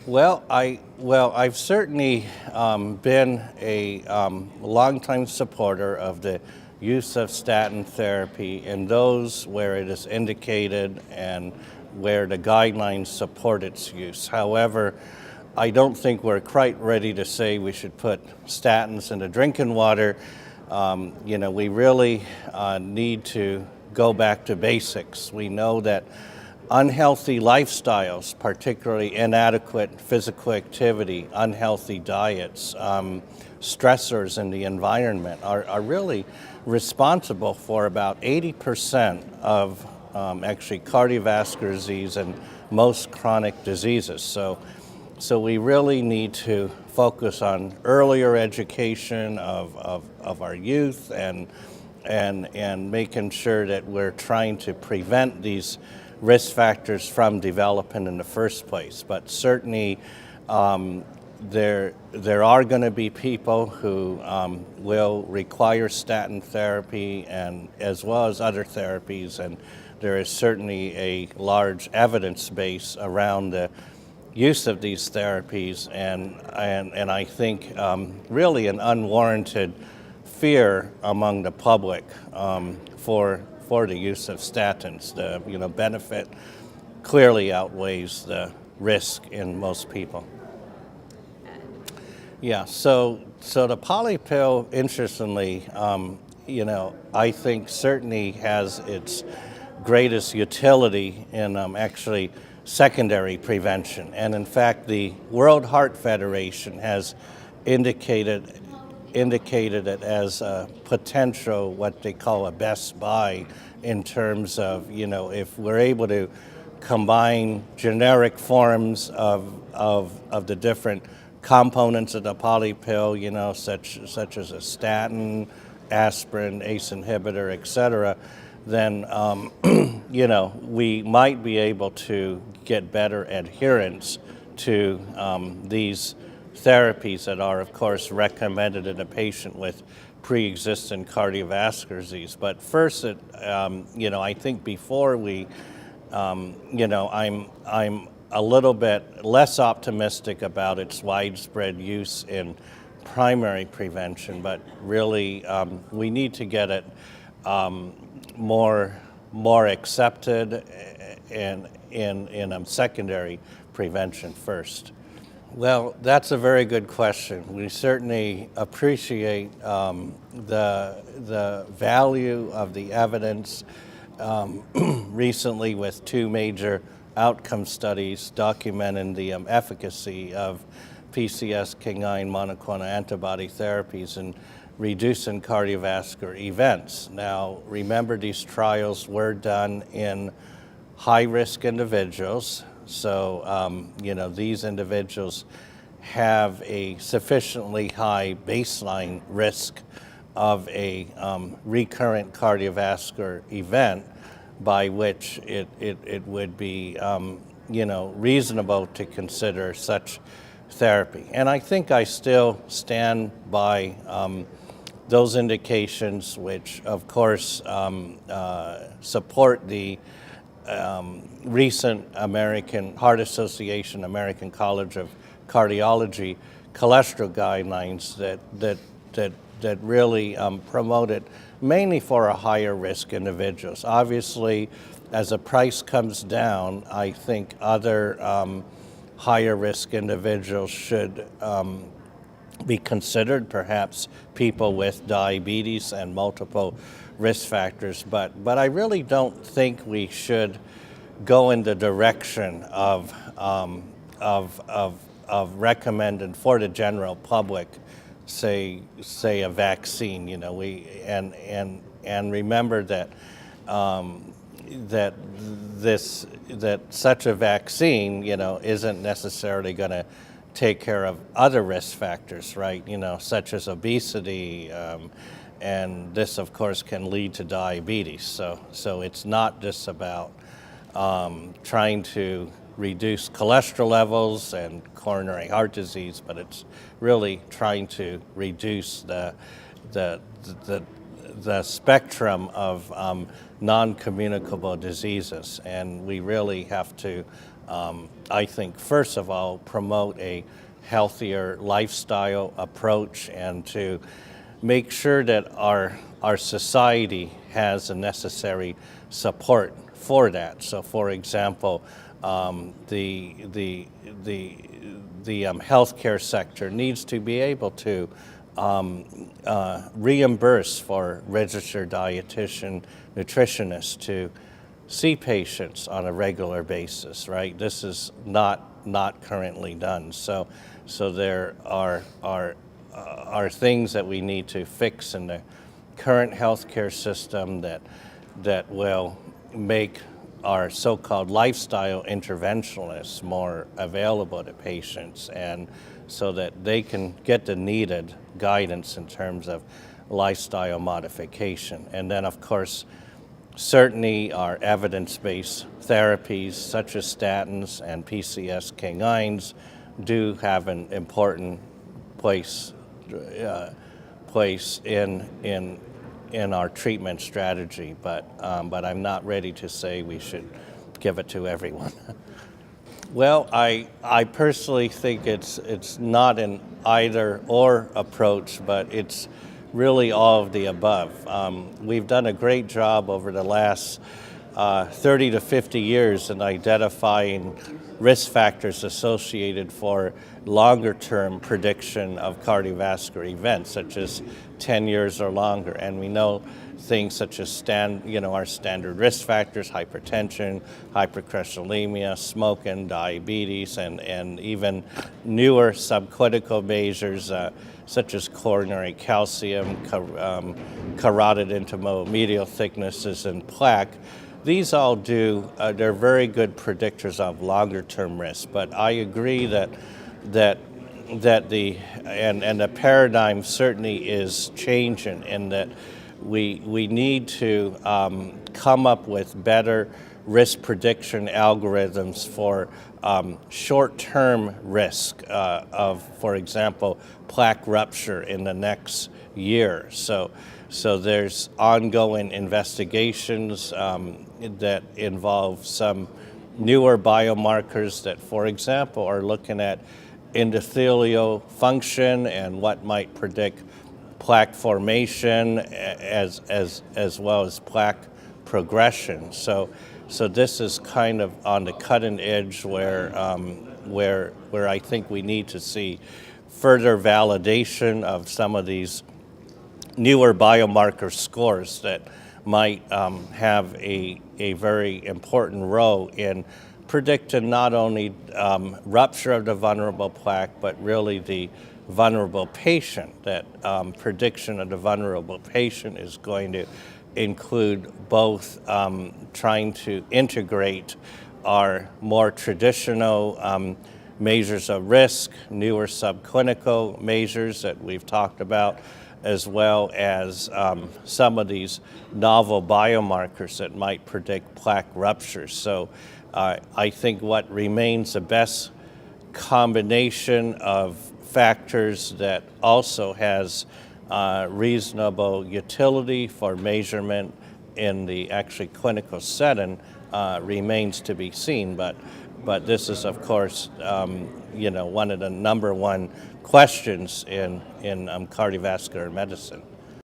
I've certainly been a longtime supporter of the use of statin therapy in those where it is indicated and where the guidelines support its use. However, I don't think we're quite ready to say we should put statins into drinking water. We really need to go back to basics. We know that unhealthy lifestyles, particularly inadequate physical activity, unhealthy diets, stressors in the environment are really responsible for about 80% of actually cardiovascular disease and most chronic diseases. So we really need to focus on earlier education of our youth and making sure that we're trying to prevent these risk factors from developing in the first place. But certainly there are going to be people who will require statin therapy and as well as other therapies, and there is certainly a large evidence base around the use of these therapies, and I think really an unwarranted fear among the public for the use of statins. The benefit clearly outweighs the risk in most people. Yeah, so the poly pill, interestingly, I think certainly has its greatest utility in actually secondary prevention. And in fact, the World Heart Federation has indicated it as a potential, what they call a best buy, in terms of, if we're able to combine generic forms of the different components of the poly pill, such as a statin, aspirin, ACE inhibitor, et cetera, then we might be able to get better adherence to these therapies that are, of course, recommended in a patient with pre-existing cardiovascular disease. But first, I think before we, I'm a little bit less optimistic about its widespread use in primary prevention, but really we need to get it more accepted in secondary prevention first. Well, that's a very good question. We certainly appreciate the value of the evidence recently with two major outcome studies documenting the efficacy of PCSK9 monoclonal antibody therapies in reducing cardiovascular events. Now, remember, these trials were done in high-risk individuals. So, these individuals have a sufficiently high baseline risk of a recurrent cardiovascular event by which it would be, reasonable to consider such therapy. And I think I still stand by those indications, which, of course, support the recent American Heart Association, American College of Cardiology cholesterol guidelines that really promote it mainly for a higher risk individuals. Obviously, as the price comes down, I think other higher risk individuals should be considered, perhaps people with diabetes and multiple risk factors, but I really don't think we should go in the direction of recommending for the general public, say a vaccine. And remember that that such a vaccine, isn't necessarily going to take care of other risk factors, right? Such as obesity, and this, of course, can lead to diabetes. So it's not just about trying to reduce cholesterol levels and coronary heart disease, but it's really trying to reduce the spectrum of non-communicable diseases, and we really have to I think, first of all, promote a healthier lifestyle approach and to make sure that our society has the necessary support for that. So, for example, the healthcare sector needs to be able to reimburse for registered dietitian, nutritionists to see patients on a regular basis, right? This is not currently done. So there are things that we need to fix in the current healthcare system that will make our so-called lifestyle interventionalists more available to patients, and so that they can get the needed guidance in terms of lifestyle modification. And then, of course, certainly our evidence-based therapies such as statins and PCSK9s do have an important place in our treatment strategy, but I'm not ready to say we should give it to everyone. Well, I personally think it's not an either or approach, but it's really all of the above. We've done a great job over the last 30 to 50 years in identifying risk factors associated for longer-term prediction of cardiovascular events, such as 10 years or longer. And we know things such as our standard risk factors: hypertension, hypercholesterolemia, smoking, diabetes, and even newer subclinical measures such as coronary calcium, carotid intermedial thicknesses, and plaque. These all they're very good predictors of longer-term risk. But I agree that the paradigm certainly is changing, in that we need to come up with better risk prediction algorithms for short-term risk of, for example, plaque rupture in the next year. So there's ongoing investigations that involve some newer biomarkers that, for example, are looking at endothelial function and what might predict plaque formation as well as plaque progression. So this is kind of on the cutting edge where I think we need to see further validation of some of these newer biomarker scores that might have a very important role in predicting not only rupture of the vulnerable plaque, but really the vulnerable patient. That prediction of the vulnerable patient is going to include both trying to integrate our more traditional measures of risk, newer subclinical measures that we've talked about, as well as some of these novel biomarkers that might predict plaque rupture. So I think what remains the best combination of factors that also has reasonable utility for measurement in the actually clinical setting remains to be seen. But this is, of course, one of the number one questions in cardiovascular medicine.